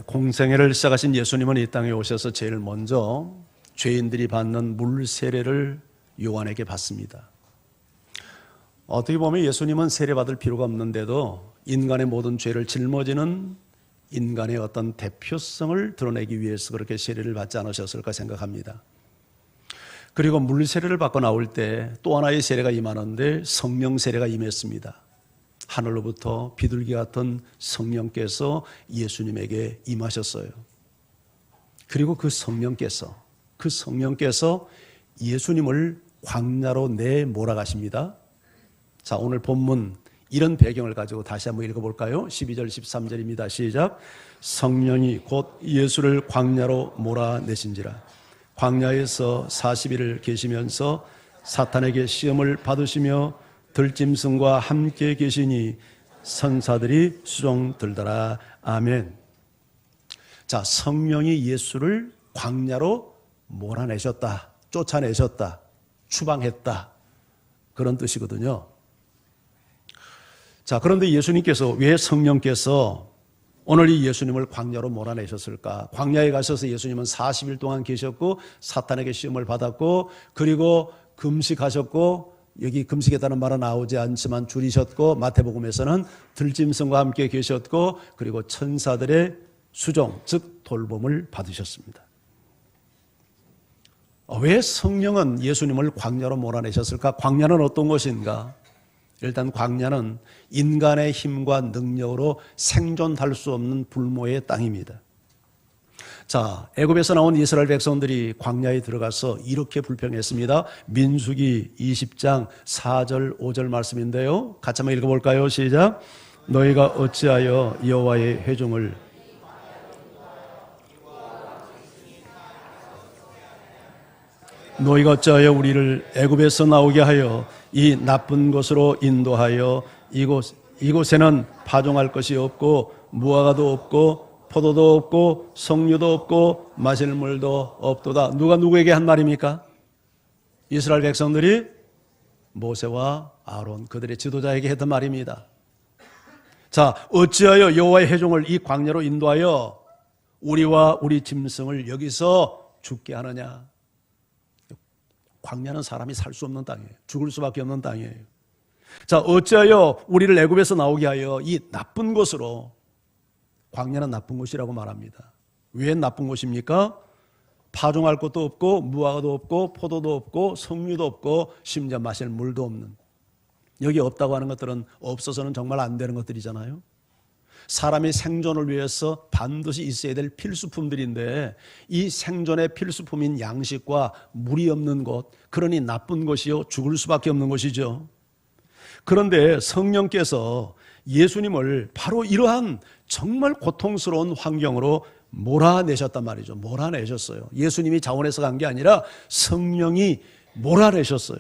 공생애를 시작하신 예수님은 이 땅에 오셔서 제일 먼저 죄인들이 받는 물 세례를 요한에게 받습니다. 어떻게 보면 예수님은 세례받을 필요가 없는데도 인간의 모든 죄를 짊어지는 인간의 어떤 대표성을 드러내기 위해서 그렇게 세례를 받지 않으셨을까 생각합니다. 그리고 물 세례를 받고 나올 때 또 하나의 세례가 임하는데 성령 세례가 임했습니다. 하늘로부터 비둘기 같은 성령께서 예수님에게 임하셨어요. 그리고 그 성령께서 예수님을 광야로 내몰아가십니다. 자, 오늘 본문 이런 배경을 가지고 다시 한번 읽어볼까요? 12절 13절입니다. 시작. 성령이 곧 예수를 광야로 몰아내신지라. 광야에서 40일을 계시면서 사탄에게 시험을 받으시며 들짐승과 함께 계시니 선사들이 수종 들더라. 아멘. 자, 성령이 예수를 광야로 몰아내셨다, 쫓아내셨다, 추방했다, 그런 뜻이거든요. 자, 그런데 예수님께서 왜 성령께서 오늘 이 예수님을 광야로 몰아내셨을까? 광야에 가셔서 예수님은 40일 동안 계셨고 사탄에게 시험을 받았고 그리고 금식하셨고, 여기 금식했다는 말은 나오지 않지만 줄이셨고, 마태복음에서는 들짐승과 함께 계셨고 그리고 천사들의 수종, 즉 돌봄을 받으셨습니다. 왜 성령은 예수님을 광야로 몰아내셨을까? 광야는 어떤 곳인가? 일단 광야는 인간의 힘과 능력으로 생존할 수 없는 불모의 땅입니다. 자, 애굽에서 나온 이스라엘 백성들이 광야에 들어가서 이렇게 불평했습니다. 민수기 20장 4절 5절 말씀인데요, 같이 한번 읽어볼까요? 시작. 너희가 어찌하여 여호와의 회중을 너희가 어찌하여 우리를 애굽에서 나오게 하여 이 나쁜 곳으로 인도하여 이곳에는 파종할 것이 없고 무화과도 없고 포도도 없고 석류도 없고 마실 물도 없도다. 누가 누구에게 한 말입니까? 이스라엘 백성들이 모세와 아론, 그들의 지도자에게 했던 말입니다. 자, 어찌하여 여호와의 회중을 이 광야로 인도하여 우리와 우리 짐승을 여기서 죽게 하느냐? 광야는 사람이 살 수 없는 땅이에요. 죽을 수밖에 없는 땅이에요. 자, 어찌하여 우리를 애굽에서 나오게 하여 이 나쁜 곳으로, 광야는 나쁜 곳이라고 말합니다. 왜 나쁜 곳입니까? 파종할 것도 없고 무화과도 없고 포도도 없고 석류도 없고 심지어 마실 물도 없는, 여기 없다고 하는 것들은 없어서는 정말 안 되는 것들이잖아요. 사람의 생존을 위해서 반드시 있어야 될 필수품들인데 이 생존의 필수품인 양식과 물이 없는 곳, 그러니 나쁜 곳이요, 죽을 수밖에 없는 곳이죠. 그런데 성령께서 예수님을 바로 이러한 정말 고통스러운 환경으로 몰아내셨단 말이죠. 몰아내셨어요. 예수님이 자원해서 간 게 아니라 성령이 몰아내셨어요.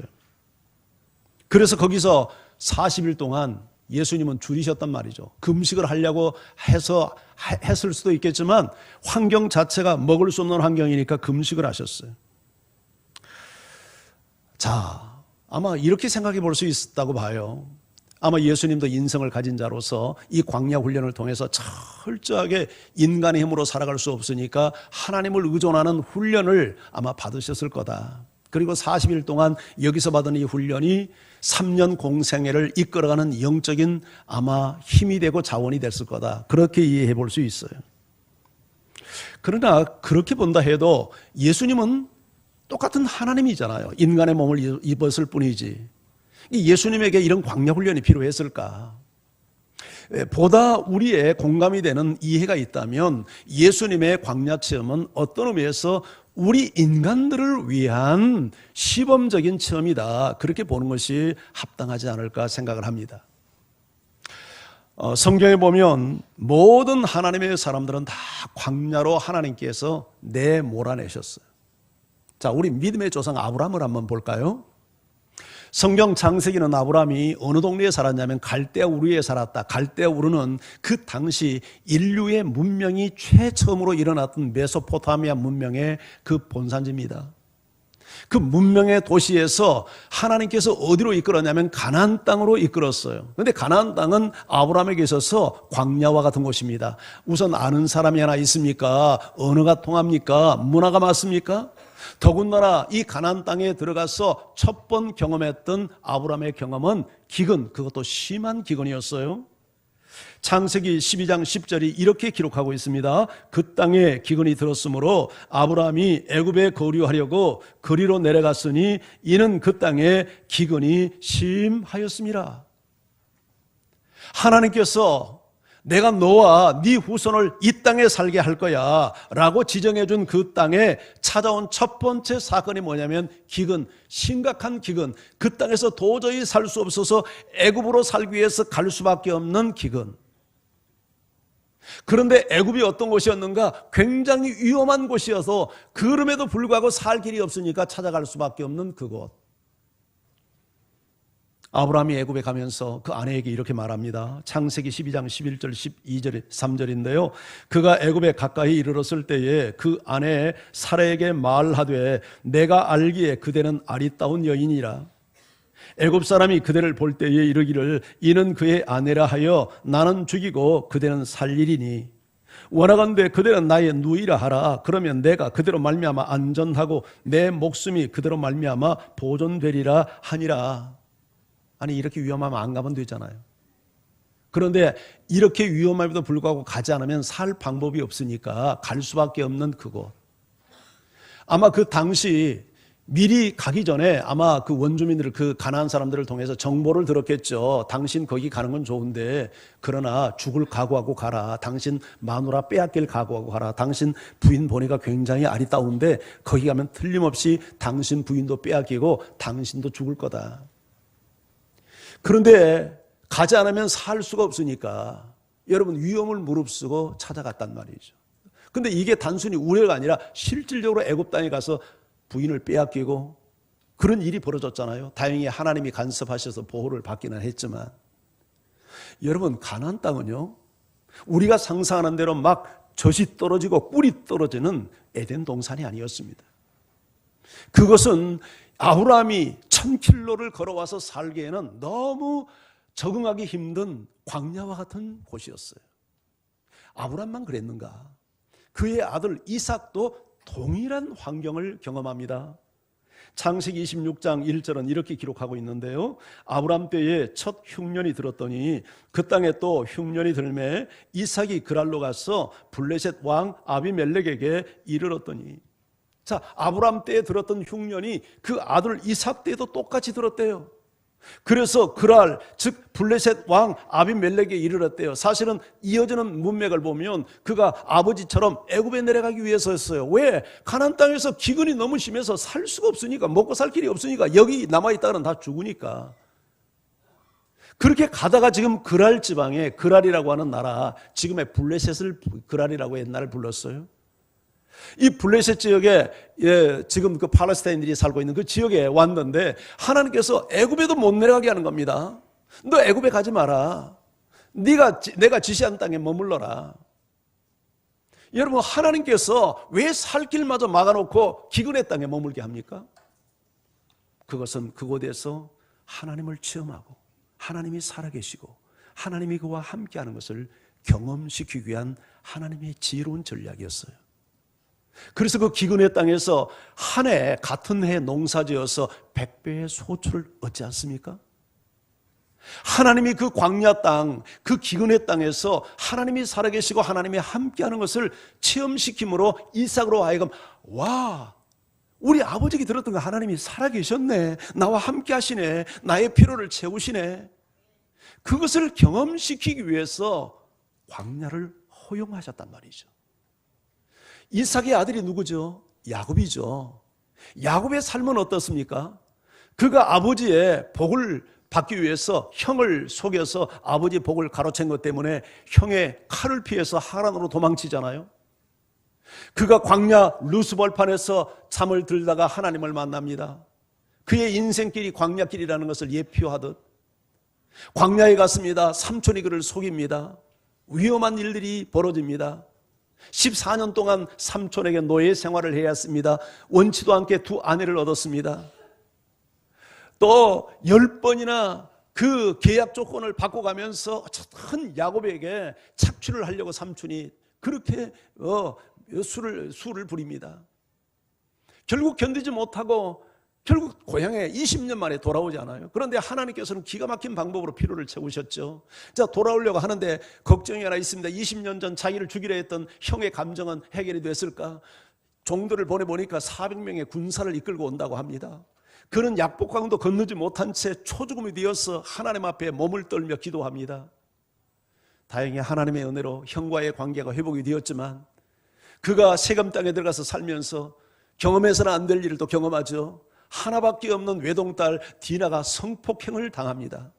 그래서 거기서 40일 동안 예수님은 줄이셨단 말이죠. 금식을 하려고 해서 했을 수도 있겠지만 환경 자체가 먹을 수 없는 환경이니까 금식을 하셨어요. 자, 아마 이렇게 생각해 볼 수 있다고 봐요. 아마 예수님도 인성을 가진 자로서 이 광야 훈련을 통해서 철저하게 인간의 힘으로 살아갈 수 없으니까 하나님을 의존하는 훈련을 아마 받으셨을 거다. 그리고 40일 동안 여기서 받은 이 훈련이 3년 공생애를 이끌어가는 영적인 아마 힘이 되고 자원이 됐을 거다. 그렇게 이해해 볼 수 있어요. 그러나 그렇게 본다 해도 예수님은 똑같은 하나님이잖아요. 인간의 몸을 입었을 뿐이지. 예수님에게 이런 광야 훈련이 필요했을까? 보다 우리의 공감이 되는 이해가 있다면 예수님의 광야 체험은 어떤 의미에서 우리 인간들을 위한 시범적인 체험이다, 그렇게 보는 것이 합당하지 않을까 생각을 합니다. 성경에 보면 모든 하나님의 사람들은 다 광야로 하나님께서 내몰아내셨어요. 자, 우리 믿음의 조상 아브라함을 한번 볼까요? 성경 창세기는 아브라함이 어느 동네에 살았냐면 갈대아 우르에 살았다. 갈대아 우르는 그 당시 인류의 문명이 최처음으로 일어났던 메소포타미아 문명의 그 본산지입니다. 그 문명의 도시에서 하나님께서 어디로 이끌었냐면 가나안 땅으로 이끌었어요. 그런데 가나안 땅은 아브라함에게 있어서 광야와 같은 곳입니다. 우선 아는 사람이 하나 있습니까? 언어가 통합니까? 문화가 맞습니까? 더군다나 이 가나안 땅에 들어가서 첫 번 경험했던 아브라함의 경험은 기근, 그것도 심한 기근이었어요. 창세기 12장 10절이 이렇게 기록하고 있습니다. 그 땅에 기근이 들었으므로 아브라함이 애굽에 거류하려고 그리로 내려갔으니 이는 그 땅에 기근이 심하였습니다. 하나님께서 내가 너와 네 후손을 이 땅에 살게 할 거야 라고 지정해 준 그 땅에 찾아온 첫 번째 사건이 뭐냐면 기근, 심각한 기근. 그 땅에서 도저히 살 수 없어서 애굽으로 살기 위해서 갈 수밖에 없는 기근. 그런데 애굽이 어떤 곳이었는가? 굉장히 위험한 곳이어서 그럼에도 불구하고 살 길이 없으니까 찾아갈 수밖에 없는 그곳. 아브라함이 애굽에 가면서 그 아내에게 이렇게 말합니다. 창세기 12장 11절 12절 3절인데요. 그가 애굽에 가까이 이르렀을 때에 그 아내 사라에게 말하되 내가 알기에 그대는 아리따운 여인이라. 애굽 사람이 그대를 볼 때에 이르기를 이는 그의 아내라 하여 나는 죽이고 그대는 살리리니 원하건대 그대는 나의 누이라 하라. 그러면 내가 그대로 말미암아 안전하고 내 목숨이 그대로 말미암아 보존되리라 하니라. 아니 이렇게 위험하면 안 가면 되잖아요. 그런데 이렇게 위험함에도 불구하고 가지 않으면 살 방법이 없으니까 갈 수밖에 없는 그곳. 아마 그 당시 미리 가기 전에 아마 그 원주민들을 그 가나안 사람들을 통해서 정보를 들었겠죠. 당신 거기 가는 건 좋은데 그러나 죽을 각오하고 가라. 당신 마누라 빼앗길 각오하고 가라. 당신 부인 보니까 굉장히 아리따운데 거기 가면 틀림없이 당신 부인도 빼앗기고 당신도 죽을 거다. 그런데 가지 않으면 살 수가 없으니까 여러분 위험을 무릅쓰고 찾아갔단 말이죠. 그런데 이게 단순히 우려가 아니라 실질적으로 애굽 땅에 가서 부인을 빼앗기고 그런 일이 벌어졌잖아요. 다행히 하나님이 간섭하셔서 보호를 받기는 했지만 여러분 가나안 땅은요 우리가 상상하는 대로 막 젖이 떨어지고 꿀이 떨어지는 에덴 동산이 아니었습니다. 그것은 아브라함이 1000킬로를 걸어와서 살기에는 너무 적응하기 힘든 광야와 같은 곳이었어요. 아브라함만 그랬는가? 그의 아들 이삭도 동일한 환경을 경험합니다. 창세기 26장 1절은 이렇게 기록하고 있는데요. 아브라함 때에 첫 흉년이 들었더니 그 땅에 또 흉년이 들매 이삭이 그랄로 가서 블레셋 왕 아비멜렉에게 이르렀더니 자, 아브라함 때에 들었던 흉년이 그 아들 이삭 때에도 똑같이 들었대요. 그래서 그랄 즉 블레셋 왕 아비멜렉에게 이르렀대요. 사실은 이어지는 문맥을 보면 그가 아버지처럼 애굽에 내려가기 위해서였어요. 왜? 가나안 땅에서 기근이 너무 심해서 살 수가 없으니까, 먹고 살 길이 없으니까, 여기 남아있다가는 다 죽으니까. 그렇게 가다가 지금 그랄 지방에, 그랄이라고 하는 나라, 지금의 블레셋을 그랄이라고 옛날에 불렀어요. 이 블레셋 지역에 지금 그 팔레스타인들이 살고 있는 그 지역에 왔는데 하나님께서 애굽에도 못 내려가게 하는 겁니다. 너 애굽에 가지 마라. 내가 지시한 땅에 머물러라. 여러분, 하나님께서 왜 살 길마저 막아놓고 기근의 땅에 머물게 합니까? 그것은 그곳에서 하나님을 체험하고 하나님이 살아계시고 하나님이 그와 함께하는 것을 경험시키기 위한 하나님의 지혜로운 전략이었어요. 그래서 그 기근의 땅에서 한 해 같은 해 농사지어서 100배의 소출을 얻지 않습니까? 하나님이 그 광야 땅, 그 기근의 땅에서 하나님이 살아계시고 하나님이 함께하는 것을 체험시킴으로 이삭으로 하여금 와, 우리 아버지가 들었던 거 하나님이 살아계셨네, 나와 함께하시네, 나의 필요를 채우시네. 그것을 경험시키기 위해서 광야를 허용하셨단 말이죠. 이삭의 아들이 누구죠? 야곱이죠. 야곱의 삶은 어떻습니까? 그가 아버지의 복을 받기 위해서 형을 속여서 아버지의 복을 가로챈 것 때문에 형의 칼을 피해서 하란으로 도망치잖아요. 그가 광야 루스벌판에서 잠을 들다가 하나님을 만납니다. 그의 인생길이 광야길이라는 것을 예표하듯 광야에 갔습니다. 삼촌이 그를 속입니다. 위험한 일들이 벌어집니다. 14년 동안 삼촌에게 노예 생활을 해야 했습니다. 원치도 않게 두 아내를 얻었습니다. 또 10번이나 그 계약 조건을 바꿔가면서 어쨌든 야곱에게 착취를 하려고 삼촌이 그렇게 수를 부립니다. 결국 견디지 못하고 결국 고향에 20년 만에 돌아오지 않아요. 그런데 하나님께서는 기가 막힌 방법으로 피로를 채우셨죠. 자, 돌아오려고 하는데 걱정이 하나 있습니다. 20년 전 자기를 죽이려 했던 형의 감정은 해결이 됐을까? 종들을 보내보니까 400명의 군사를 이끌고 온다고 합니다. 그는 약복강도 건너지 못한 채 초죽음이 되어서 하나님 앞에 몸을 떨며 기도합니다. 다행히 하나님의 은혜로 형과의 관계가 회복이 되었지만 그가 세겜 땅에 들어가서 살면서 경험해서는 안 될 일을 또 경험하죠. 하나밖에 없는 외동딸 디나가 성폭행을 당합니다.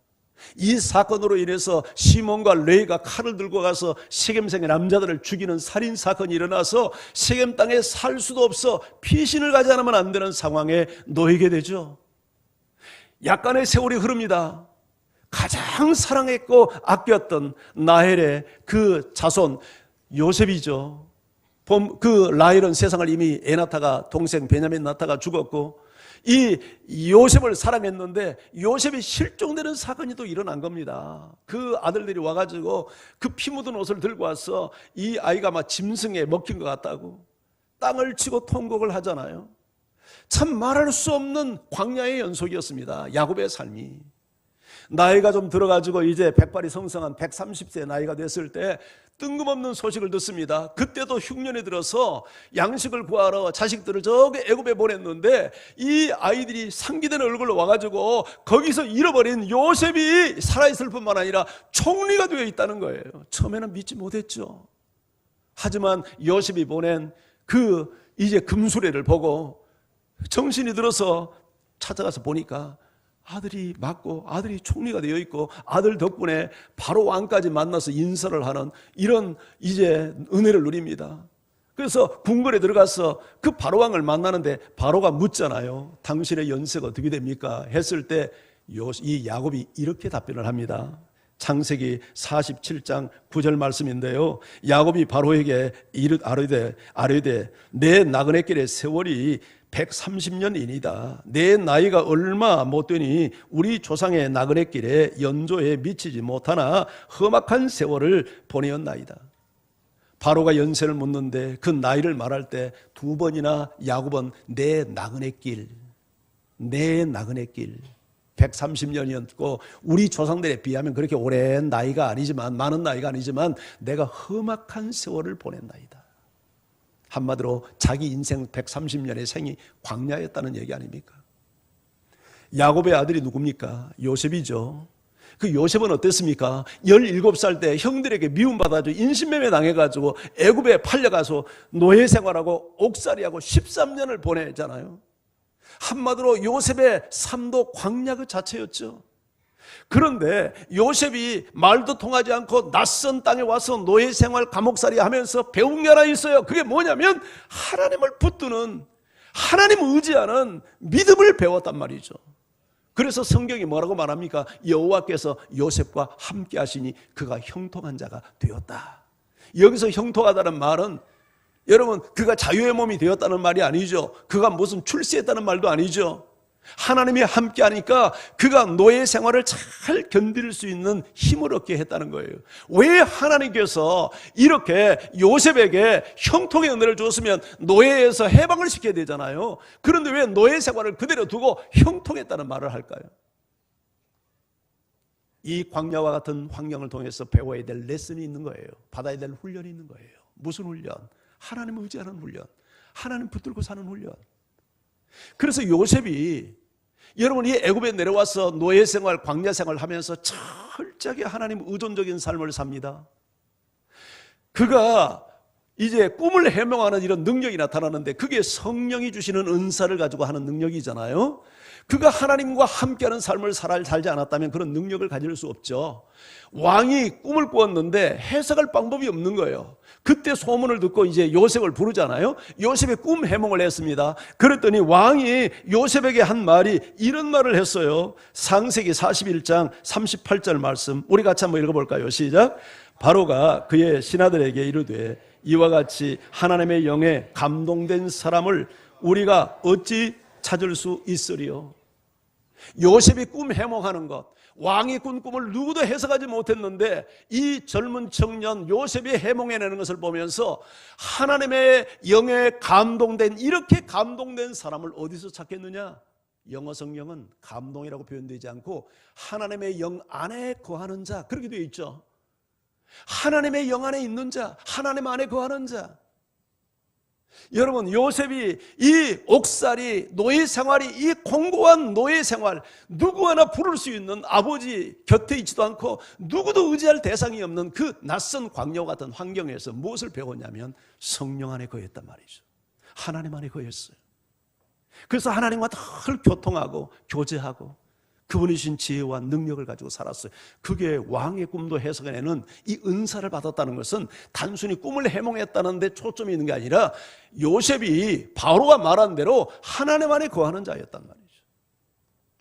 이 사건으로 인해서 시몬과 레이가 칼을 들고 가서 세겜성의 남자들을 죽이는 살인 사건이 일어나서 세겜 땅에 살 수도 없어 피신을 가지 않으면 안 되는 상황에 놓이게 되죠. 약간의 세월이 흐릅니다. 가장 사랑했고 아꼈던 라헬의 그 자손 요셉이죠. 그 라헬은 세상을 이미 에나타가 동생 베냐민 나타가 죽었고 이 요셉을 사랑했는데 요셉이 실종되는 사건이 또 일어난 겁니다. 그 아들들이 와가지고 그 피 묻은 옷을 들고 와서 이 아이가 막 짐승에 먹힌 것 같다고 땅을 치고 통곡을 하잖아요. 참 말할 수 없는 광야의 연속이었습니다. 야곱의 삶이. 나이가 좀 들어가지고 이제 백발이 성성한 130세 나이가 됐을 때 뜬금없는 소식을 듣습니다. 그때도 흉년에 들어서 양식을 구하러 자식들을 저기 애굽에 보냈는데 이 아이들이 상기된 얼굴로 와가지고 거기서 잃어버린 요셉이 살아있을 뿐만 아니라 총리가 되어 있다는 거예요. 처음에는 믿지 못했죠. 하지만 요셉이 보낸 그 이제 금수레를 보고 정신이 들어서 찾아가서 보니까 아들이 맞고 아들이 총리가 되어 있고 아들 덕분에 바로 왕까지 만나서 인사를 하는 이런 이제 은혜를 누립니다. 그래서 궁궐에 들어가서 그 바로왕을 만나는데 바로가 묻잖아요. 당신의 연세가 어떻게 됩니까? 했을 때 이 야곱이 이렇게 답변을 합니다. 창세기 47장 9절 말씀인데요. 야곱이 바로에게 아뢰되 내 나그네길의 세월이 130년이니다. 내 나이가 얼마 못되니 우리 조상의 나그네길에 연조에 미치지 못하나 험악한 세월을 보내었나이다. 바로가 연세를 묻는데 그 나이를 말할 때 두 번이나 야곱은 내 나그네길 130년이었고 우리 조상들에 비하면 그렇게 오랜 나이가 아니지만 많은 나이가 아니지만 내가 험악한 세월을 보냈나이다. 한마디로 자기 인생 130년의 생이 광야였다는 얘기 아닙니까? 야곱의 아들이 누굽니까? 요셉이죠. 그 요셉은 어땠습니까? 17살 때 형들에게 미움받아가지고 인신매매 당해가지고 애굽에 팔려가서 노예 생활하고 옥살이하고 13년을 보내잖아요. 한마디로 요셉의 삶도 광야 그 자체였죠. 그런데 요셉이 말도 통하지 않고 낯선 땅에 와서 노예 생활 감옥살이 하면서 배운 게 하나 있어요. 그게 뭐냐면 하나님을 붙드는, 하나님 의지하는 믿음을 배웠단 말이죠. 그래서 성경이 뭐라고 말합니까? 여호와께서 요셉과 함께 하시니 그가 형통한 자가 되었다. 여기서 형통하다는 말은 여러분 그가 자유의 몸이 되었다는 말이 아니죠. 그가 무슨 출세했다는 말도 아니죠. 하나님이 함께 하니까 그가 노예 생활을 잘 견딜 수 있는 힘을 얻게 했다는 거예요. 왜 하나님께서 이렇게 요셉에게 형통의 은혜를 줬으면 노예에서 해방을 시켜야 되잖아요. 그런데 왜 노예 생활을 그대로 두고 형통했다는 말을 할까요? 이 광야와 같은 환경을 통해서 배워야 될 레슨이 있는 거예요. 받아야 될 훈련이 있는 거예요. 무슨 훈련? 하나님을 의지하는 훈련, 하나님 붙들고 사는 훈련. 그래서 요셉이 여러분 이 애굽에 내려와서 노예 생활, 광야 생활을 하면서 철저하게 하나님 의존적인 삶을 삽니다. 그가 이제 꿈을 해명하는 이런 능력이 나타나는데 그게 성령이 주시는 은사를 가지고 하는 능력이잖아요. 그가 하나님과 함께하는 삶을 살지 않았다면 그런 능력을 가질 수 없죠. 왕이 꿈을 꾸었는데 해석할 방법이 없는 거예요. 그때 소문을 듣고 이제 요셉을 부르잖아요. 요셉의 꿈 해몽을 했습니다. 그랬더니 왕이 요셉에게 한 말이 이런 말을 했어요. 창세기 41장 38절 말씀 우리 같이 한번 읽어볼까요? 시작. 바로가 그의 신하들에게 이르되 이와 같이 하나님의 영에 감동된 사람을 우리가 어찌 찾을 수 있으리요? 요셉이 꿈 해몽하는 것, 왕이 꾼 꿈을 누구도 해석하지 못했는데 이 젊은 청년 요셉이 해몽해내는 것을 보면서 하나님의 영에 감동된, 이렇게 감동된 사람을 어디서 찾겠느냐? 영어 성경은 감동이라고 표현되지 않고 하나님의 영 안에 거하는 자, 그렇게 되어 있죠. 하나님의 영 안에 있는 자, 하나님 안에 거하는 자. 여러분, 요셉이 이 옥살이, 노예 생활이, 이 공고한 노예 생활, 누구 하나 부를 수 있는 아버지 곁에 있지도 않고 누구도 의지할 대상이 없는 그 낯선 광야 같은 환경에서 무엇을 배웠냐면 성령 안에 거했단 말이죠. 하나님 안에 거했어요. 그래서 하나님과 늘 교통하고 교제하고 그분이 주신 지혜와 능력을 가지고 살았어요. 그게 왕의 꿈도 해석해내는 이 은사를 받았다는 것은 단순히 꿈을 해몽했다는 데 초점이 있는 게 아니라 요셉이 바로가 말한 대로 하나님 안에 거하는 자였단 말이죠.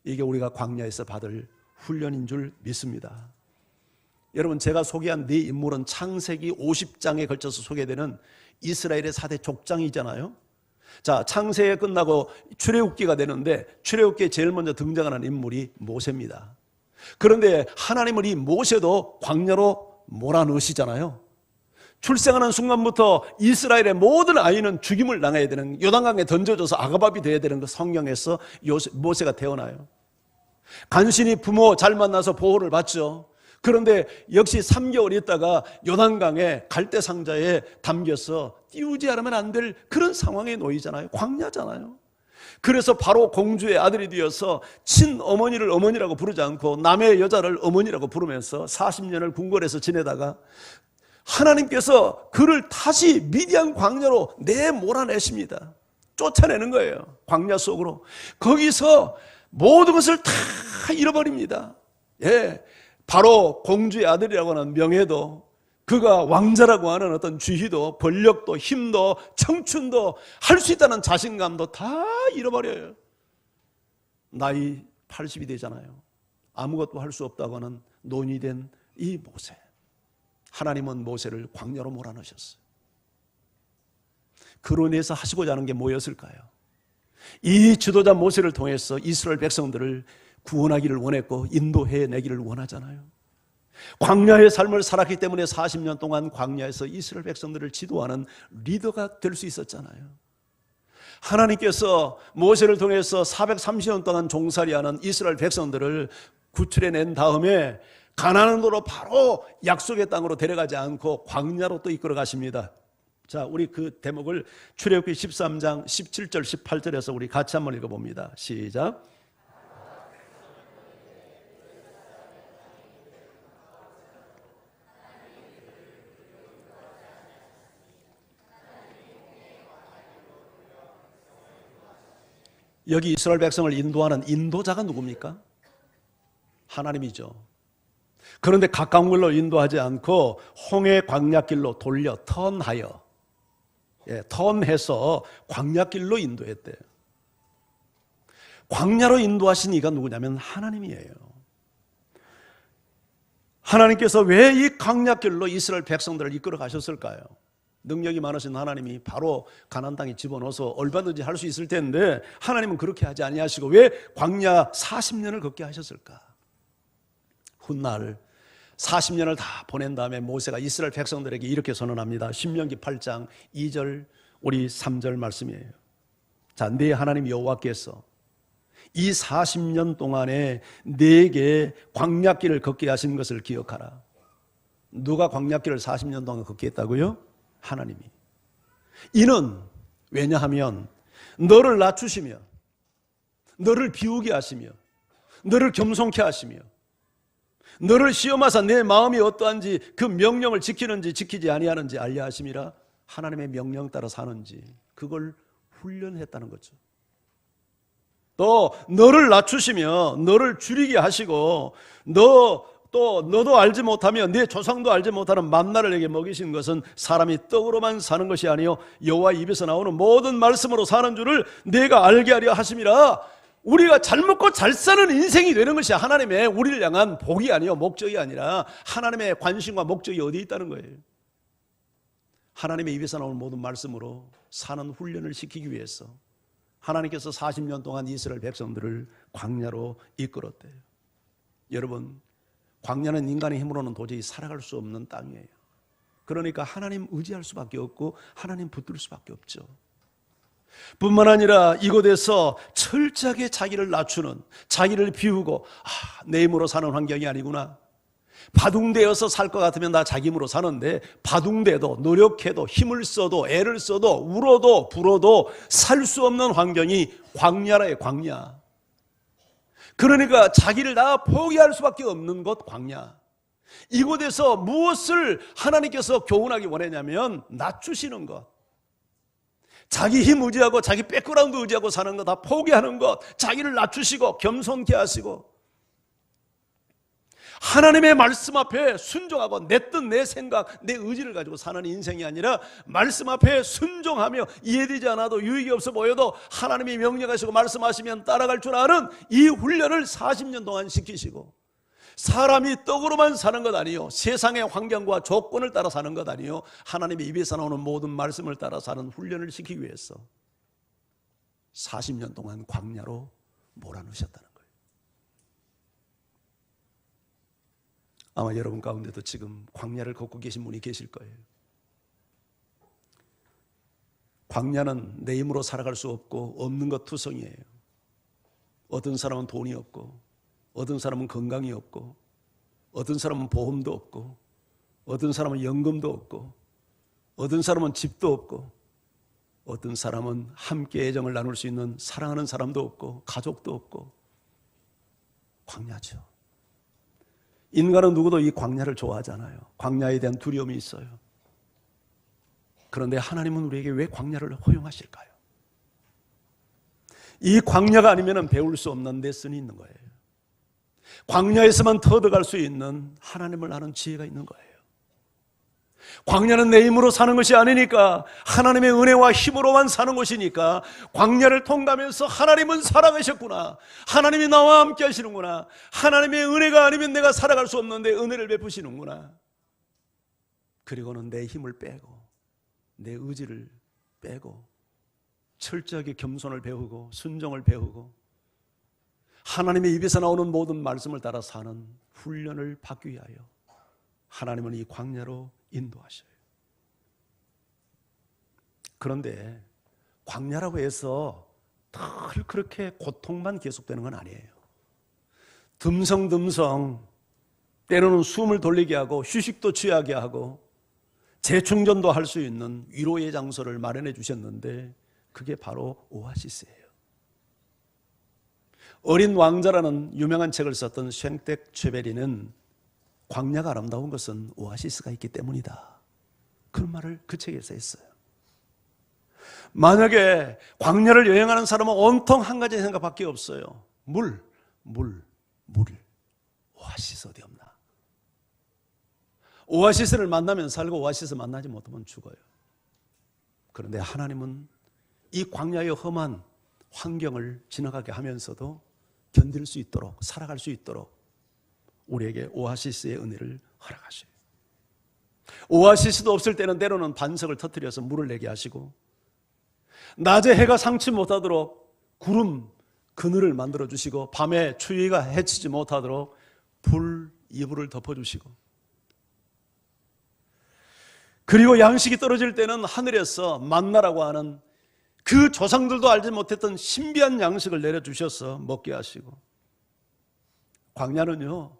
이게 우리가 광야에서 받을 훈련인 줄 믿습니다. 여러분, 제가 소개한 네 인물은 창세기 50장에 걸쳐서 소개되는 이스라엘의 4대 족장이잖아요. 자, 창세기 끝나고 출애굽기가 되는데 출애굽기에 제일 먼저 등장하는 인물이 모세입니다. 그런데 하나님은 이 모세도 광야로 몰아넣으시잖아요. 출생하는 순간부터 이스라엘의 모든 아이는 죽임을 당해야 되는, 요단강에 던져져서 아가밥이 되어야 되는 그 성경에서 모세가 태어나요. 간신히 부모 잘 만나서 보호를 받죠. 그런데 역시 3개월 있다가 요단강에 갈대 상자에 담겨서 띄우지 않으면 안 될 그런 상황에 놓이잖아요. 광야잖아요. 그래서 바로 공주의 아들이 되어서 친어머니를 어머니라고 부르지 않고 남의 여자를 어머니라고 부르면서 40년을 궁궐에서 지내다가 하나님께서 그를 다시 미디안 광야로 내몰아내십니다. 쫓아내는 거예요. 광야 속으로. 거기서 모든 것을 다 잃어버립니다. 예. 바로 공주의 아들이라고 하는 명예도, 그가 왕자라고 하는 어떤 지위도, 권력도, 힘도, 청춘도, 할 수 있다는 자신감도 다 잃어버려요. 나이 80이 되잖아요. 아무것도 할 수 없다고 하는 논이 된 이 모세. 하나님은 모세를 광야로 몰아넣으셨어요. 그로 인해서 하시고자 하는 게 뭐였을까요? 이 지도자 모세를 통해서 이스라엘 백성들을 구원하기를 원했고 인도해내기를 원하잖아요. 광야의 삶을 살았기 때문에 40년 동안 광야에서 이스라엘 백성들을 지도하는 리더가 될 수 있었잖아요. 하나님께서 모세를 통해서 430년 동안 종살이하는 이스라엘 백성들을 구출해낸 다음에 가나안으로 바로 약속의 땅으로 데려가지 않고 광야로 또 이끌어 가십니다. 자, 우리 그 대목을 출애굽기 13장 17절 18절에서 우리 같이 한번 읽어봅니다. 시작. 여기 이스라엘 백성을 인도하는 인도자가 누굽니까? 하나님이죠. 그런데 가까운 걸로 인도하지 않고 홍해 광야길로 돌려 턴하여, 턴해서 광야길로 인도했대요. 광야로 인도하신 이가 누구냐면 하나님이에요. 하나님께서 왜 이 광야길로 이스라엘 백성들을 이끌어 가셨을까요? 능력이 많으신 하나님이 바로 가나안 땅에 집어넣어서 얼마든지 할 수 있을 텐데 하나님은 그렇게 하지 아니하시고 왜 광야 40년을 걷게 하셨을까? 훗날 40년을 다 보낸 다음에 모세가 이스라엘 백성들에게 이렇게 선언합니다. 신명기 8장 2절 우리 3절 말씀이에요. 자, 네 하나님 여호와께서 이 40년 동안에 네게 광야길을 걷게 하신 것을 기억하라. 누가 광야길을 40년 동안 걷게 했다고요? 하나님이. 이는 왜냐하면 너를 낮추시며 너를 비우게 하시며 너를 겸손케 하시며 너를 시험하사 내 마음이 어떠한지 그 명령을 지키는지 지키지 아니하는지 알려 하심이라. 하나님의 명령 따라 사는지 그걸 훈련했다는 거죠. 또 너를 낮추시며 너를 줄이게 하시고 너도 알지 못하며 네 조상도 알지 못하는 만나를 내게 먹이신 것은 사람이 떡으로만 사는 것이 아니요 여호와 입에서 나오는 모든 말씀으로 사는 줄을 내가 알게 하려 하심이라. 우리가 잘 먹고 잘 사는 인생이 되는 것이 하나님의 우리를 향한 복이 아니요 목적이 아니라 하나님의 관심과 목적이 어디 있다는 거예요. 하나님의 입에서 나오는 모든 말씀으로 사는 훈련을 시키기 위해서 하나님께서 40년 동안 이스라엘 백성들을 광야로 이끌었대요. 여러분, 광야는 인간의 힘으로는 도저히 살아갈 수 없는 땅이에요. 그러니까 하나님 의지할 수밖에 없고 하나님 붙들 수밖에 없죠. 뿐만 아니라 이곳에서 철저하게 자기를 낮추는, 자기를 비우고 내 힘으로 사는 환경이 아니구나, 바둥대어서 살 것 같으면 나 자기 힘으로 사는데 바둥대도 노력해도 힘을 써도 애를 써도 울어도 불어도 살 수 없는 환경이 광야라의 광야. 그러니까 자기를 다 포기할 수밖에 없는 곳 광야. 이곳에서 무엇을 하나님께서 교훈하기 원했냐면 낮추시는 것, 자기 힘 의지하고 자기 백그라운드 의지하고 사는 거 다 포기하는 것, 자기를 낮추시고 겸손케 하시고 하나님의 말씀 앞에 순종하고 내 뜻, 내 생각, 내 의지를 가지고 사는 인생이 아니라 말씀 앞에 순종하며 이해되지 않아도 유익이 없어 보여도 하나님이 명령하시고 말씀하시면 따라갈 줄 아는 이 훈련을 40년 동안 시키시고, 사람이 떡으로만 사는 것 아니요, 세상의 환경과 조건을 따라 사는 것 아니요, 하나님의 입에서 나오는 모든 말씀을 따라 사는 훈련을 시키기 위해서 40년 동안 광야로 몰아넣으셨다는 거예요. 아마 여러분 가운데도 지금 광야를 걷고 계신 분이 계실 거예요. 광야는 내 힘으로 살아갈 수 없고 없는 것 투성이에요. 어떤 사람은 돈이 없고, 어떤 사람은 건강이 없고, 어떤 사람은 보험도 없고, 어떤 사람은 연금도 없고, 어떤 사람은 집도 없고, 어떤 사람은 함께 애정을 나눌 수 있는 사랑하는 사람도 없고, 가족도 없고, 광야죠. 인간은 누구도 이 광야를 좋아하잖아요. 광야에 대한 두려움이 있어요. 그런데 하나님은 우리에게 왜 광야를 허용하실까요? 이 광야가 아니면 배울 수 없는 레슨이 있는 거예요. 광야에서만 터득할 수 있는 하나님을 아는 지혜가 있는 거예요. 광야는 내 힘으로 사는 것이 아니니까, 하나님의 은혜와 힘으로만 사는 것이니까, 광야를 통과하면서 하나님은 살아계셨구나, 하나님이 나와 함께 하시는구나, 하나님의 은혜가 아니면 내가 살아갈 수 없는데 은혜를 베푸시는구나. 그리고는 내 힘을 빼고 내 의지를 빼고 철저하게 겸손을 배우고 순종을 배우고 하나님의 입에서 나오는 모든 말씀을 따라 사는 훈련을 받기 위하여 하나님은 이 광야로 인도하셔요. 그런데 광야라고 해서 늘 그렇게 고통만 계속되는 건 아니에요. 듬성듬성 때로는 숨을 돌리게 하고 휴식도 취하게 하고 재충전도 할 수 있는 위로의 장소를 마련해 주셨는데, 그게 바로 오아시스예요. 어린 왕자라는 유명한 책을 썼던 쉥텍 쳬베리는 광야가 아름다운 것은 오아시스가 있기 때문이다, 그런 말을 그 책에서 했어요. 만약에 광야를 여행하는 사람은 온통 한 가지 생각밖에 없어요. 물. 오아시스 어디 없나? 오아시스를 만나면 살고 오아시스 만나지 못하면 죽어요. 그런데 하나님은 이 광야의 험한 환경을 지나가게 하면서도 견딜 수 있도록, 살아갈 수 있도록 우리에게 오아시스의 은혜를 허락하셔요. 오아시스도 없을 때는 때로는 반석을 터뜨려서 물을 내게 하시고, 낮에 해가 상치 못하도록 구름 그늘을 만들어 주시고, 밤에 추위가 해치지 못하도록 이불을 덮어주시고, 그리고 양식이 떨어질 때는 하늘에서 만나라고 하는 그 조상들도 알지 못했던 신비한 양식을 내려주셔서 먹게 하시고, 광야는요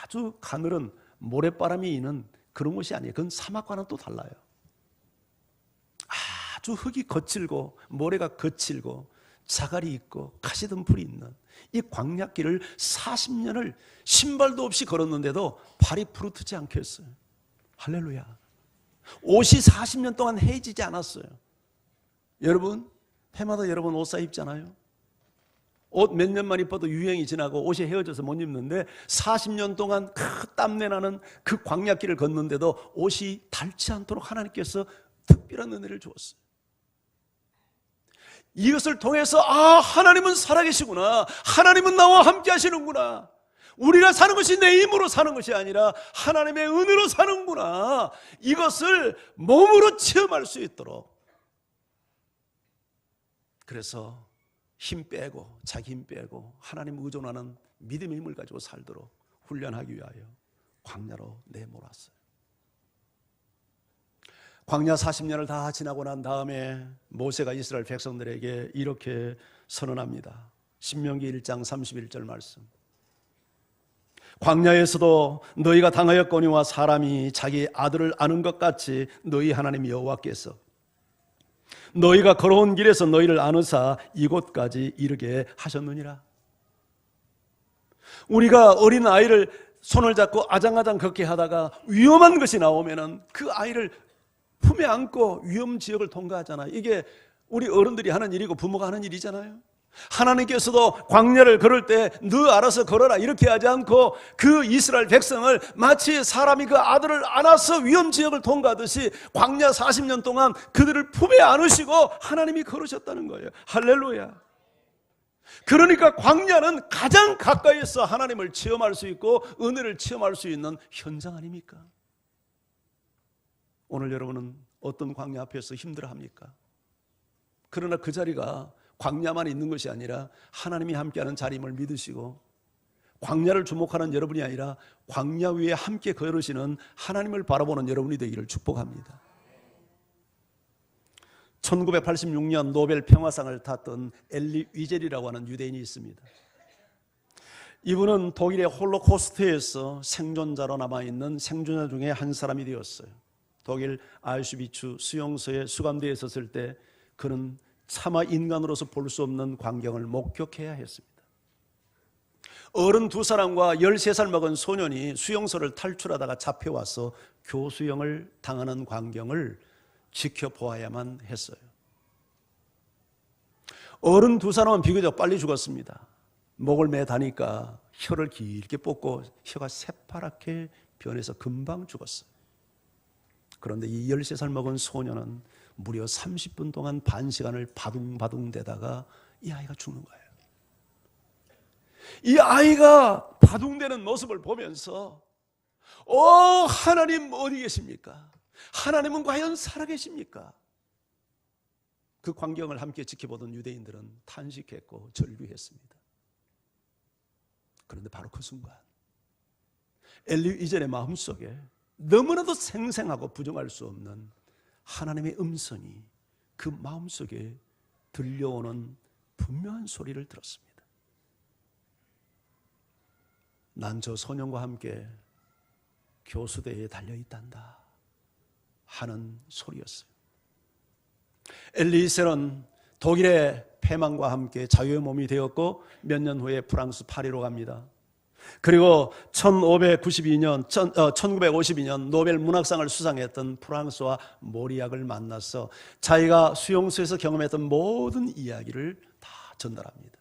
아주 가늘은 모래바람이 있는 그런 곳이 아니에요. 그건 사막과는 또 달라요. 아주 흙이 거칠고 모래가 거칠고 자갈이 있고 가시덤불이 있는 이 광야길을 40년을 신발도 없이 걸었는데도 발이 부르트지 않게 했어요. 할렐루야. 옷이 40년 동안 해지지 않았어요. 여러분, 해마다 여러분 옷 사 입잖아요. 옷 몇 년만 입어도 유행이 지나고 옷이 헤어져서 못 입는데 40년 동안 땀내 나는 그 광야길을 걷는데도 옷이 닳지 않도록 하나님께서 특별한 은혜를 주었어요. 이것을 통해서 하나님은 살아계시구나, 하나님은 나와 함께 하시는구나, 우리가 사는 것이 내 힘으로 사는 것이 아니라 하나님의 은혜로 사는구나. 이것을 몸으로 체험할 수 있도록. 그래서 힘 빼고 자기 힘 빼고 하나님 의존하는 믿음의 힘을 가지고 살도록 훈련하기 위하여 광야로 내몰았어요. 광야 40년을 다 지나고 난 다음에 모세가 이스라엘 백성들에게 이렇게 선언합니다. 신명기 1장 31절 말씀. 광야에서도 너희가 당하였거니와 사람이 자기 아들을 아는 것 같이 너희 하나님 여호와께서 너희가 걸어온 길에서 너희를 아느사 이곳까지 이르게 하셨느니라. 우리가 어린 아이를 손을 잡고 아장아장 걷게 하다가 위험한 것이 나오면은 그 아이를 품에 안고 위험 지역을 통과하잖아요. 이게 우리 어른들이 하는 일이고 부모가 하는 일이잖아요. 하나님께서도 광야를 걸을 때 너 알아서 걸어라 이렇게 하지 않고 그 이스라엘 백성을 마치 사람이 그 아들을 안아서 위험 지역을 통과하듯이 광야 40년 동안 그들을 품에 안으시고 하나님이 걸으셨다는 거예요. 할렐루야. 그러니까 광야는 가장 가까이서 하나님을 체험할 수 있고 은혜를 체험할 수 있는 현장 아닙니까? 오늘 여러분은 어떤 광야 앞에서 힘들어합니까? 그러나 그 자리가 광야만 있는 것이 아니라 하나님이 함께하는 자리임을 믿으시고 광야를 주목하는 여러분이 아니라 광야 위에 함께 걸으시는 하나님을 바라보는 여러분이 되기를 축복합니다. 1986년 노벨 평화상을 탔던 엘리 위젤이라고 하는 유대인이 있습니다. 이분은 독일의 홀로코스트에서 생존자로 남아있는 생존자 중에 한 사람이 되었어요. 독일 아우슈비츠 수용소에 수감되어 있었을 때 그는 차마 인간으로서 볼 수 없는 광경을 목격해야 했습니다. 어른 두 사람과 13살 먹은 소년이 수용소를 탈출하다가 잡혀와서 교수형을 당하는 광경을 지켜보아야만 했어요. 어른 두 사람은 비교적 빨리 죽었습니다. 목을 매다니까 혀를 길게 뽑고 혀가 새파랗게 변해서 금방 죽었어요. 그런데 이 13살 먹은 소년은 무려 30분 동안 반 시간을 바둥바둥 대다가 이 아이가 죽는 거예요. 이 아이가 바둥대는 모습을 보면서 하나님 어디 계십니까? 하나님은 과연 살아계십니까? 그 광경을 함께 지켜보던 유대인들은 탄식했고 절규했습니다. 그런데 바로 그 순간 엘리 이젤의 마음속에 너무나도 생생하고 부정할 수 없는 하나님의 음성이 그 마음속에 들려오는 분명한 소리를 들었습니다. 난 저 소년과 함께 교수대에 달려있단다 하는 소리였어요. 엘리 이셀은 독일의 패망과 함께 자유의 몸이 되었고 몇 년 후에 프랑스 파리로 갑니다. 그리고 1952년 노벨 문학상을 수상했던 프랑스와 모리약을 만나서 자기가 수용소에서 경험했던 모든 이야기를 다 전달합니다.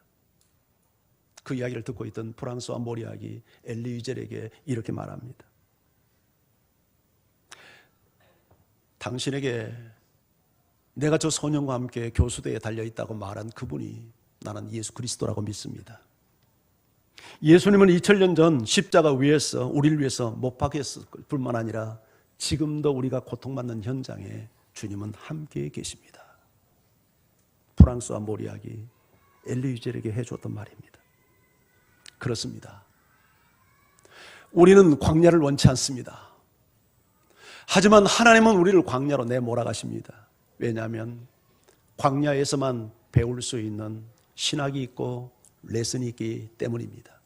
그 이야기를 듣고 있던 프랑스와 모리약이 엘리 위젤에게 이렇게 말합니다. 당신에게 내가 저 소년과 함께 교수대에 달려있다고 말한 그분이 나는 예수 그리스도라고 믿습니다. 예수님은 2000년 전 십자가 위에서 우리를 위해서 못 박혔을 뿐만 아니라 지금도 우리가 고통받는 현장에 주님은 함께 계십니다. 프랑스와 모리약이 엘리 위젤에게 해줬던 말입니다. 그렇습니다. 우리는 광야를 원치 않습니다. 하지만 하나님은 우리를 광야로 내몰아가십니다. 왜냐하면 광야에서만 배울 수 있는 신학이 있고 레슨이 있기 때문입니다.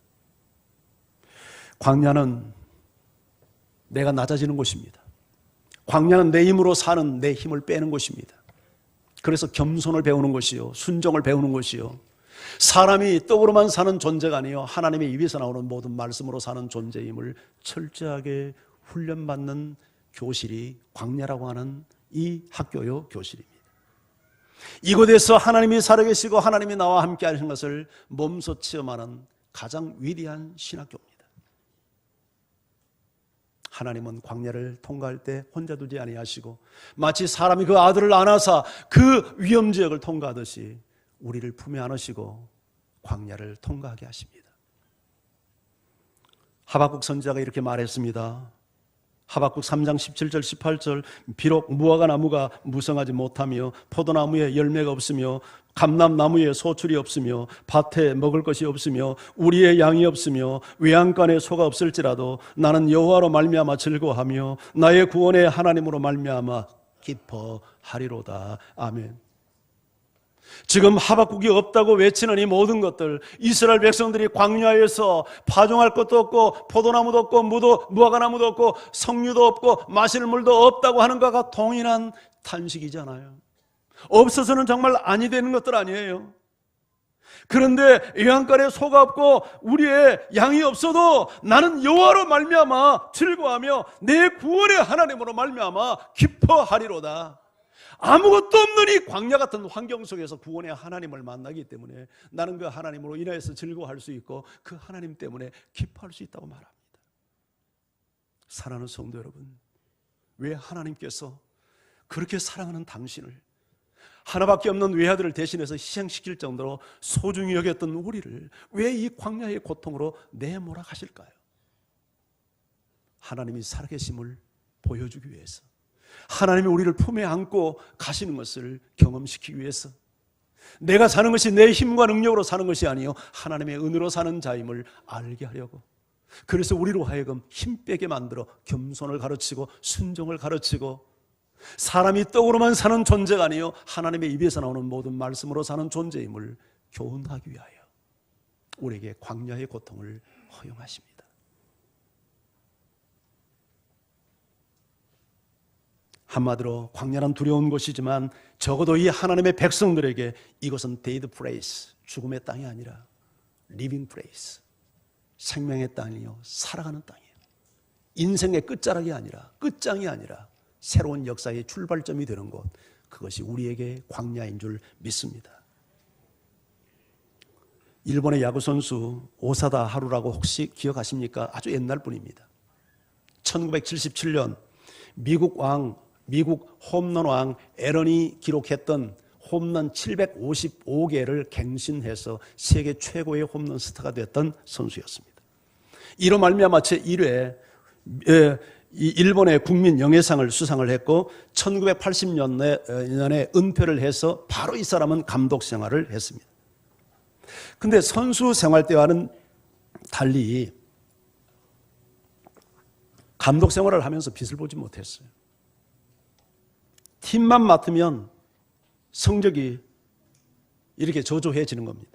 광야는 내가 낮아지는 곳입니다. 광야는 내 힘으로 사는 내 힘을 빼는 곳입니다. 그래서 겸손을 배우는 것이요, 순종을 배우는 것이요, 사람이 떡으로만 사는 존재가 아니요 하나님의 입에서 나오는 모든 말씀으로 사는 존재임을 철저하게 훈련받는 교실이 광야라고 하는 이 학교요 교실입니다. 이곳에서 하나님이 살아계시고 하나님이 나와 함께 하시는 것을 몸소 체험하는 가장 위대한 신학교입니다. 하나님은 광야를 통과할 때 혼자 두지 아니하시고 마치 사람이 그 아들을 안아서 그 위험 지역을 통과하듯이 우리를 품에 안으시고 광야를 통과하게 하십니다. 하박국 선지자가 이렇게 말했습니다. 하박국 3장 17절 18절 비록 무화과 나무가 무성하지 못하며 포도나무에 열매가 없으며 감람나무에 소출이 없으며 밭에 먹을 것이 없으며 우리의 양이 없으며 외양간에 소가 없을지라도 나는 여호와로 말미암아 즐거워하며 나의 구원의 하나님으로 말미암아 기뻐하리로다. 아멘. 지금 하박국이 없다고 외치는 이 모든 것들, 이스라엘 백성들이 광야에서 파종할 것도 없고 포도나무도 없고 무화과 나무도 없고 석류도 없고 마실 물도 없다고 하는 것과 동일한 탄식이잖아요. 없어서는 정말 아니 되는 것들 아니에요. 그런데 외양간에 소가 없고 우리의 양이 없어도 나는 여호와로 말미암아 즐거워하며 내 구원의 하나님으로 말미암아 기뻐하리로다. 아무것도 없는 이 광야 같은 환경 속에서 구원의 하나님을 만나기 때문에 나는 그 하나님으로 인하여서 즐거워할 수 있고 그 하나님 때문에 기뻐할 수 있다고 말합니다. 사랑하는 성도 여러분, 왜 하나님께서 그렇게 사랑하는 당신을, 하나밖에 없는 외아들을 대신해서 희생시킬 정도로 소중히 여겼던 우리를 왜 이 광야의 고통으로 내몰아 가실까요? 하나님이 살아계심을 보여주기 위해서, 하나님이 우리를 품에 안고 가시는 것을 경험시키기 위해서, 내가 사는 것이 내 힘과 능력으로 사는 것이 아니요 하나님의 은혜로 사는 자임을 알게 하려고, 그래서 우리로 하여금 힘 빼게 만들어 겸손을 가르치고 순종을 가르치고, 사람이 떡으로만 사는 존재가 아니요 하나님의 입에서 나오는 모든 말씀으로 사는 존재임을 교훈하기 위하여 우리에게 광야의 고통을 허용하십니다. 한마디로 광야는 두려운 곳이지만 적어도 이 하나님의 백성들에게 이것은 dead place, 죽음의 땅이 아니라 living place, 생명의 땅이요 살아가는 땅이에요. 인생의 끝자락이 아니라, 끝장이 아니라 새로운 역사의 출발점이 되는 곳, 그것이 우리에게 광야인 줄 믿습니다. 일본의 야구선수 오사다 하루라고 혹시 기억하십니까? 아주 옛날 분입니다. 1977년 미국 홈런 왕 애런이 기록했던 홈런 755개를 갱신해서 세계 최고의 홈런 스타가 됐던 선수였습니다. 이로 말미암아 제1회 일본의 국민 영예상을 수상을 했고 1980년에 은퇴를 해서 바로 이 사람은 감독 생활을 했습니다. 근데 선수 생활 때와는 달리 감독 생활을 하면서 빛을 보지 못했어요. 팀만 맡으면 성적이 이렇게 저조해지는 겁니다.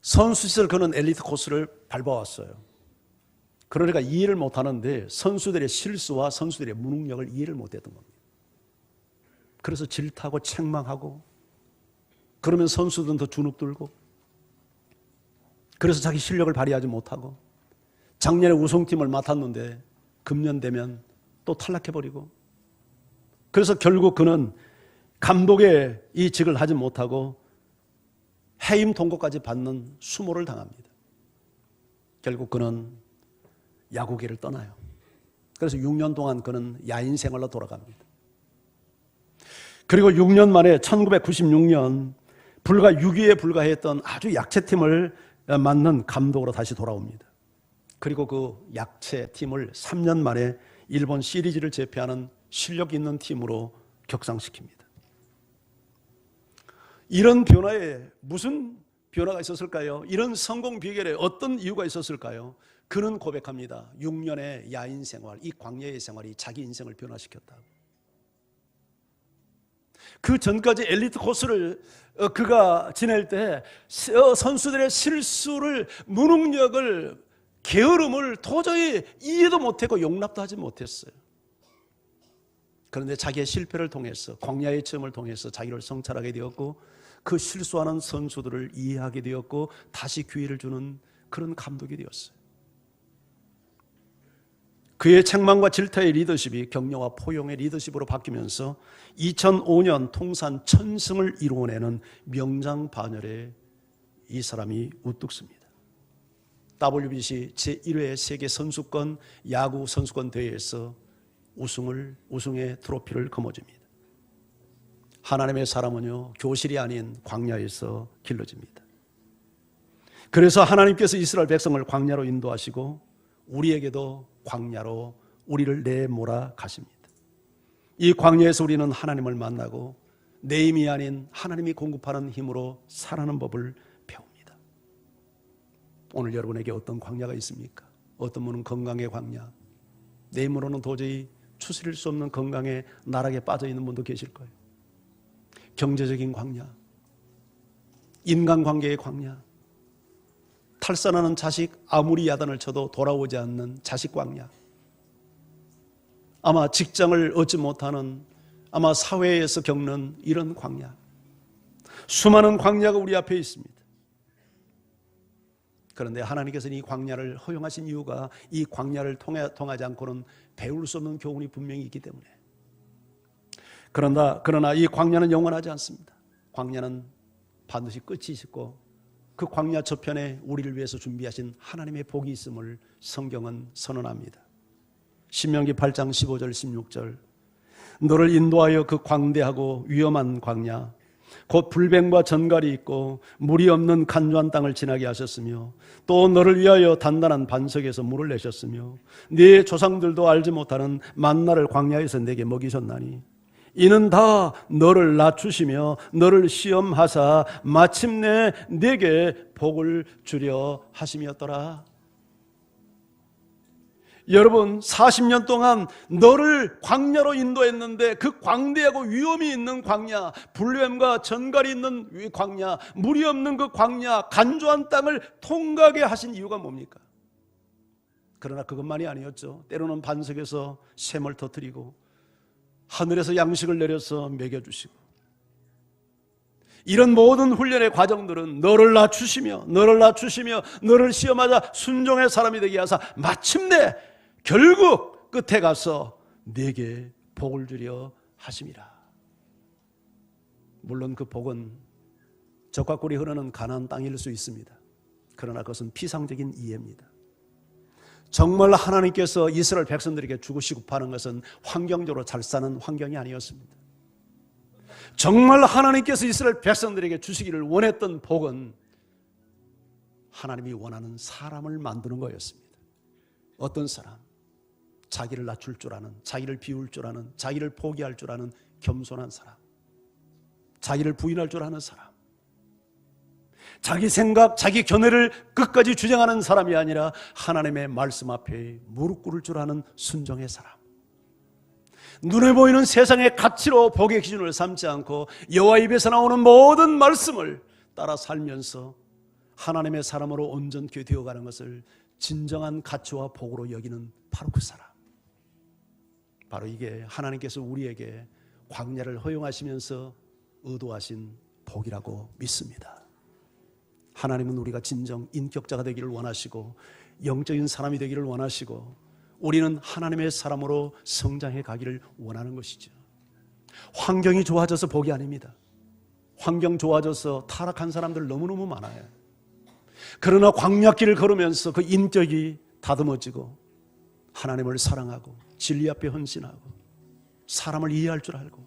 선수 시절 그는 엘리트 코스를 밟아왔어요. 그러니까 이해를 못하는데 선수들의 실수와 선수들의 무능력을 이해를 못했던 겁니다. 그래서 질타하고 책망하고, 그러면 선수들은 더 주눅들고, 그래서 자기 실력을 발휘하지 못하고, 작년에 우승팀을 맡았는데 금년 되면 또 탈락해버리고, 그래서 결국 그는 감독의 이 직을 하지 못하고 해임 통고까지 받는 수모를 당합니다. 결국 그는 야구계를 떠나요. 그래서 6년 동안 그는 야인 생활로 돌아갑니다. 그리고 6년 만에 1996년 불과 6위에 불과했던 아주 약체팀을 맡는 감독으로 다시 돌아옵니다. 그리고 그 약체팀을 3년 만에 일본 시리즈를 제패하는 실력 있는 팀으로 격상시킵니다. 이런 변화에 무슨 변화가 있었을까요? 이런 성공 비결에 어떤 이유가 있었을까요? 그는 고백합니다. 6년의 야인 생활, 이 광야의 생활이 자기 인생을 변화시켰다고. 그 전까지 엘리트 코스를 그가 지낼 때 선수들의 실수를, 무능력을, 게으름을 도저히 이해도 못했고 용납도 하지 못했어요. 그런데 자기의 실패를 통해서, 광야의 체험을 통해서 자기를 성찰하게 되었고, 그 실수하는 선수들을 이해하게 되었고 다시 기회를 주는 그런 감독이 되었어요. 그의 책망과 질타의 리더십이 격려와 포용의 리더십으로 바뀌면서 2005년 통산 1000승을 이루어내는 명장반열에 이 사람이 우뚝 섭니다. WBC 제1회 세계 선수권 야구 선수권 대회에서 우승의 트로피를 거머쥡니다. 하나님의 사람은요, 교실이 아닌 광야에서 길러집니다. 그래서 하나님께서 이스라엘 백성을 광야로 인도하시고 우리에게도 광야로 우리를 내몰아 가십니다. 이 광야에서 우리는 하나님을 만나고 내 힘이 아닌 하나님이 공급하는 힘으로 살아가는 법을 배웁니다. 오늘 여러분에게 어떤 광야가 있습니까? 어떤 분은 건강의 광야, 내 힘으로는 도저히 추스릴 수 없는 건강의 나락에 빠져있는 분도 계실 거예요. 경제적인 광야, 인간관계의 광야, 탈선하는 자식 아무리 야단을 쳐도 돌아오지 않는 자식 광야, 아마 직장을 얻지 못하는, 아마 사회에서 겪는 이런 광야, 수많은 광야가 우리 앞에 있습니다. 그런데 하나님께서는 이 광야를 허용하신 이유가 이 광야를 통하지 않고는 배울 수 없는 교훈이 분명히 있기 때문에. 그러나 이 광야는 영원하지 않습니다. 광야는 반드시 끝이 있고 그 광야 저편에 우리를 위해서 준비하신 하나님의 복이 있음을 성경은 선언합니다. 신명기 8장 15절 16절, 너를 인도하여 그 광대하고 위험한 광야, 곧 불뱀과 전갈이 있고 물이 없는 간조한 땅을 지나게 하셨으며, 또 너를 위하여 단단한 반석에서 물을 내셨으며, 네 조상들도 알지 못하는 만나를 광야에서 내게 먹이셨나니, 이는 다 너를 낮추시며 너를 시험하사 마침내 내게 복을 주려 하심이었더라. 여러분, 40년 동안 너를 광야로 인도했는데 그 광대하고 위험이 있는 광야, 불뱀과 전갈이 있는 광야, 물이 없는 그 광야, 간조한 땅을 통과하게 하신 이유가 뭡니까? 그러나 그것만이 아니었죠. 때로는 반석에서 샘을 터뜨리고 하늘에서 양식을 내려서 먹여주시고, 이런 모든 훈련의 과정들은 너를 낮추시며 너를 시험하자 순종의 사람이 되게 하사 마침내 결국 끝에 가서 내게 복을 주려 하심이라. 물론 그 복은 젖과 꿀이 흐르는 가나안 땅일 수 있습니다. 그러나 그것은 피상적인 이해입니다. 정말 하나님께서 이스라엘 백성들에게 주고 싶어하는 것은 환경적으로 잘 사는 환경이 아니었습니다. 정말 하나님께서 이스라엘 백성들에게 주시기를 원했던 복은 하나님이 원하는 사람을 만드는 거였습니다. 어떤 사람? 자기를 낮출 줄 아는, 자기를 비울 줄 아는, 자기를 포기할 줄 아는 겸손한 사람, 자기를 부인할 줄 아는 사람, 자기 생각, 자기 견해를 끝까지 주장하는 사람이 아니라 하나님의 말씀 앞에 무릎 꿇을 줄 아는 순종의 사람, 눈에 보이는 세상의 가치로 복의 기준을 삼지 않고 여호와 입에서 나오는 모든 말씀을 따라 살면서 하나님의 사람으로 온전케 되어가는 것을 진정한 가치와 복으로 여기는 바로 그 사람, 바로 이게 하나님께서 우리에게 광야를 허용하시면서 의도하신 복이라고 믿습니다. 하나님은 우리가 진정 인격자가 되기를 원하시고 영적인 사람이 되기를 원하시고 우리는 하나님의 사람으로 성장해 가기를 원하는 것이죠. 환경이 좋아져서 복이 아닙니다. 환경 좋아져서 타락한 사람들 너무너무 많아요. 그러나 광야길을 걸으면서 그 인격이 다듬어지고 하나님을 사랑하고 진리 앞에 헌신하고 사람을 이해할 줄 알고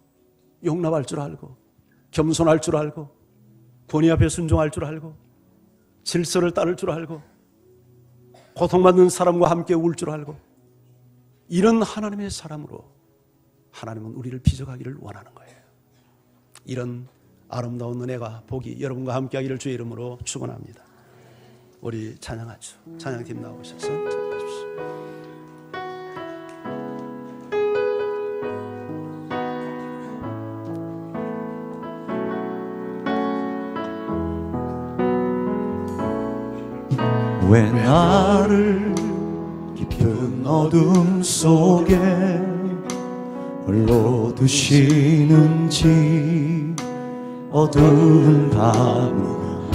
용납할 줄 알고 겸손할 줄 알고 권위 앞에 순종할 줄 알고 질서를 따를 줄 알고 고통받는 사람과 함께 울 줄 알고, 이런 하나님의 사람으로 하나님은 우리를 빚어가기를 원하는 거예요. 이런 아름다운 은혜가 복이 여러분과 함께하기를 주의 이름으로 축원합니다. 우리 찬양하죠. 찬양팀 나오셔서 찬양하십시오. 왜 나를 깊은 어둠 속에 홀로 두시는지, 어두운 밤이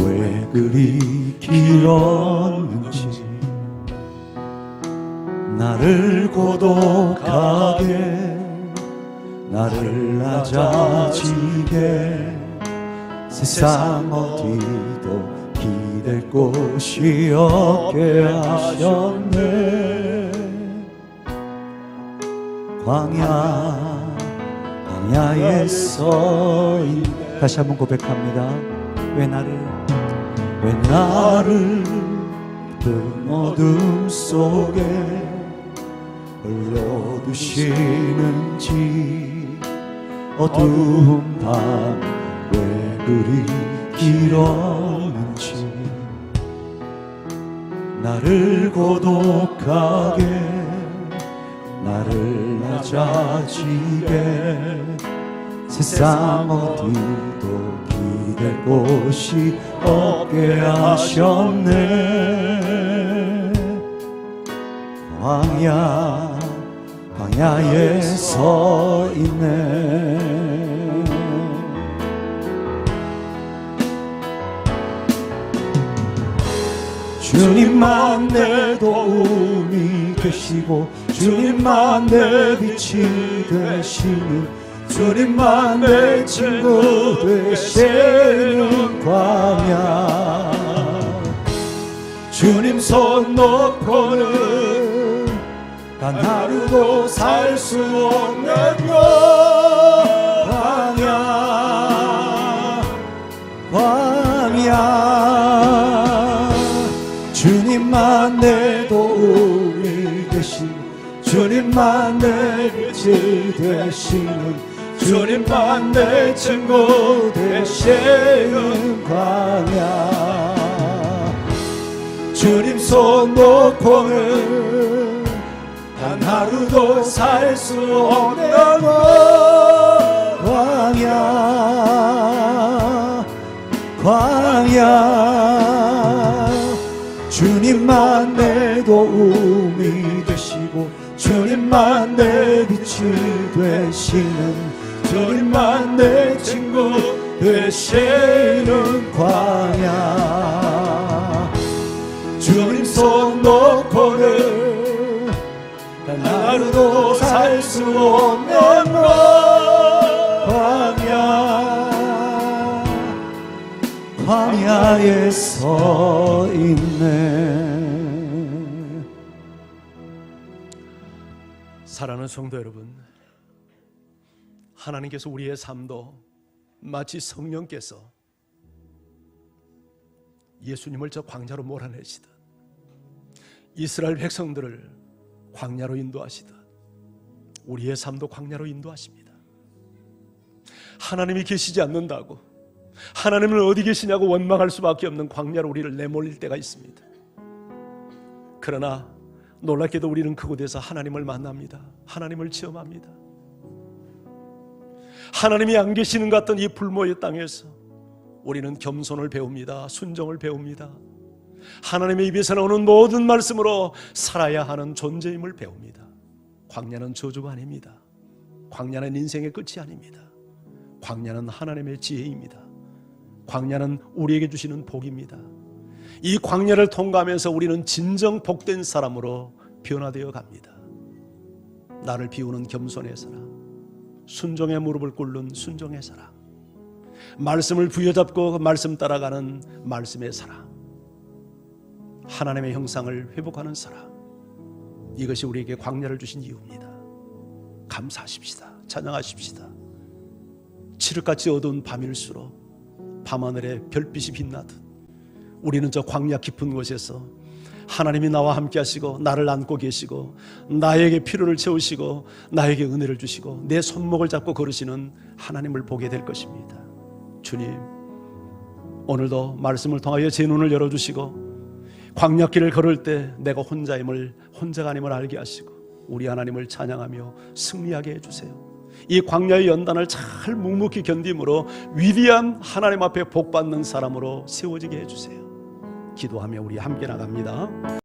왜 그리 길었는지, 나를 고독하게 나를 낮아지게 세상 어디도 기댈 곳이 없게 하셨네. 광야에 서 다시 한번 고백합니다. 왜 나를 왜 나를 그 어둠 속에 흘려두시는지 어두운 밤 왜 그리 길었는지 나를 고독하게 나를 낮아지게 세상 어디도 기댈 곳이 없게 하셨네. 광야에 서 있네. 주님만 내 도움이 되시고 주님만 내 빛이 되시는 주님만 내 친구 되시는 광야 주님 손 놓고는 단 하루도 살 수 없는 광야 주님만 내 도움이 되시고 주님만 내 빛이 되시는 주님만 내 친구 되시는 광야 주님 손 놓고는 단 하루도 살 수 없는 광야 주님만 내 도움이 되시고 주님만 내 빛이 되시는 주님만 내 친구 되시는 광야 주님 손 놓고는 단 하루도 살 수 없는 광야에 서 있네. 사랑하는 성도 여러분, 하나님께서 우리의 삶도 마치 성령께서 예수님을 저 광야로 몰아내시듯 이스라엘 백성들을 광야로 인도하시듯 우리의 삶도 광야로 인도하십니다. 하나님이 계시지 않는다고 하나님은 어디 계시냐고 원망할 수밖에 없는 광야로 우리를 내몰릴 때가 있습니다. 그러나 놀랍게도 우리는 그곳에서 하나님을 만납니다. 하나님을 체험합니다. 하나님이 안 계시는 것 같던 이 불모의 땅에서 우리는 겸손을 배웁니다. 순종을 배웁니다. 하나님의 입에서 나오는 모든 말씀으로 살아야 하는 존재임을 배웁니다. 광야는 저주가 아닙니다. 광야는 인생의 끝이 아닙니다. 광야는 하나님의 지혜입니다. 광야는 우리에게 주시는 복입니다. 이 광야를 통과하면서 우리는 진정 복된 사람으로 변화되어 갑니다. 나를 비우는 겸손의 사랑, 순종의 무릎을 꿇는 순종의 사랑, 말씀을 부여잡고 말씀 따라가는 말씀의 사랑, 하나님의 형상을 회복하는 사랑, 이것이 우리에게 광야를 주신 이유입니다. 감사하십시다. 찬양하십시다. 칠흑같이 어두운 밤일수록 밤하늘에 별빛이 빛나듯 우리는 저 광야 깊은 곳에서 하나님이 나와 함께 하시고 나를 안고 계시고 나에게 필요를 채우시고 나에게 은혜를 주시고 내 손목을 잡고 걸으시는 하나님을 보게 될 것입니다. 주님, 오늘도 말씀을 통하여 제 눈을 열어주시고 광야길을 걸을 때 내가 혼자가 아님을 알게 하시고 우리 하나님을 찬양하며 승리하게 해주세요. 이 광야의 연단을 잘 묵묵히 견딤으로 위대한 하나님 앞에 복받는 사람으로 세워지게 해주세요. 기도하며 우리 함께 나갑니다.